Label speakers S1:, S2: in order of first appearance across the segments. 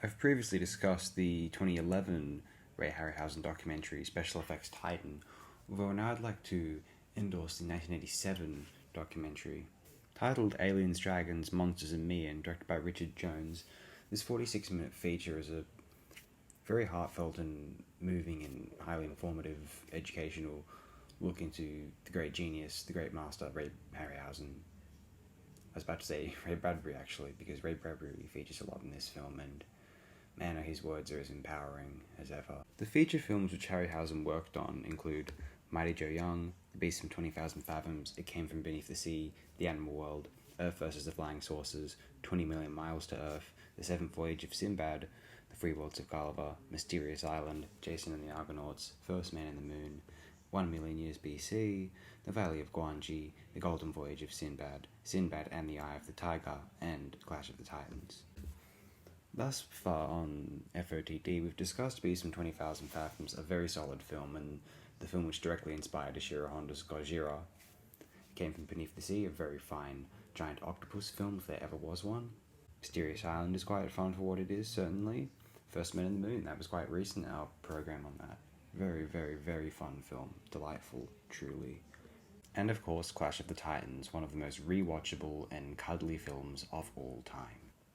S1: I've previously discussed the 2011 Ray Harryhausen documentary Special Effects Titan, although now I'd like to endorse the 1987 documentary. Titled Aliens, Dragons, Monsters and Me and directed by Richard Jones, this 46-minute feature is a very heartfelt and moving and highly informative educational look into the great genius, the great master, Ray Harryhausen. I was about to say Ray Bradbury actually, because Ray Bradbury features a lot in this film, and man, his words are as empowering as ever. The feature films which Harryhausen worked on include Mighty Joe Young, The Beast from 20,000 Fathoms, It Came from Beneath the Sea, The Animal World, Earth vs. the Flying Saucers, 20 Million Miles to Earth, The Seventh Voyage of Sinbad, The Three Worlds of Gulliver, Mysterious Island, Jason and the Argonauts, First Man in the Moon, 1,000,000 Years BC, The Valley of Guanji, The Golden Voyage of Sinbad, Sinbad and the Eye of the Tiger, and Clash of the Titans. Thus far on FOTD, we've discussed Beast from 20,000 Fathoms, a very solid film, and the film which directly inspired Ishiro Honda's Gojira. It Came from Beneath the Sea, a very fine giant octopus film, if there ever was one. Mysterious Island is quite fun for what it is, certainly. First Men in the Moon, that was quite recent, our program on that. Very, very, very fun film. Delightful, truly. And of course, Clash of the Titans, one of the most rewatchable and cuddly films of all time.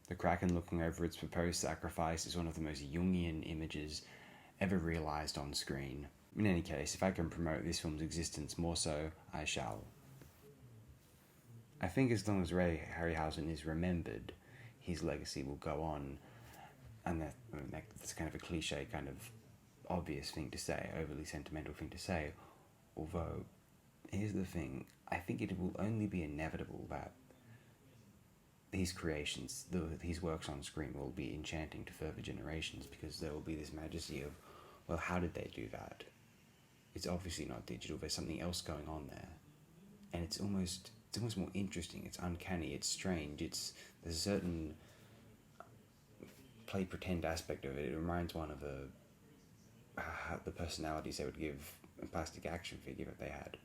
S1: The Kraken looking over its proposed sacrifice is one of the most Jungian images ever realised on screen. In any case, if I can promote this film's existence more so, I shall. I think as long as Ray Harryhausen is remembered, his legacy will go on, and that's kind of a cliche, kind of obvious thing to say, overly sentimental thing to say, although, here's the thing, I think it will only be inevitable that his creations, his works on screen will be enchanting to further generations, because there will be this majesty of, well, how did they do that? It's obviously not digital, there's something else going on there. And it's almost more interesting, it's uncanny, it's strange, there's a certain play pretend aspect of it. It reminds one of the personalities they would give a plastic action figure that they had.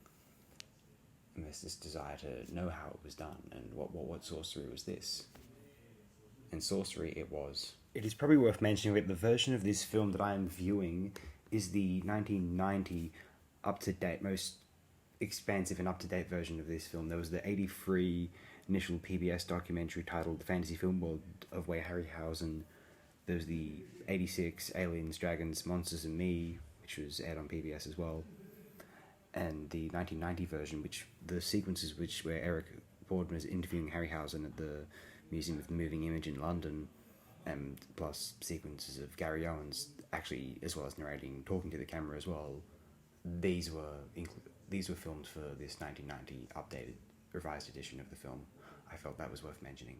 S1: And there's this desire to know how it was done, and what sorcery was this? And sorcery it was. It is probably worth mentioning that the version of this film that I am viewing is the 1990 up-to-date, most expansive and up-to-date version of this film. There was the 83 initial PBS documentary titled The Fantasy Film World of Ray Harryhausen. There's the 86 Aliens, Dragons, Monsters and Me, which was aired on PBS as well. And the 1990 version, which the sequences where Eric Borden was interviewing Harryhausen at the Museum of the Moving Image in London, and plus sequences of Gary Owens actually, as well as narrating, talking to the camera as well. These were filmed for this 1990 updated, revised edition of the film. I felt that was worth mentioning.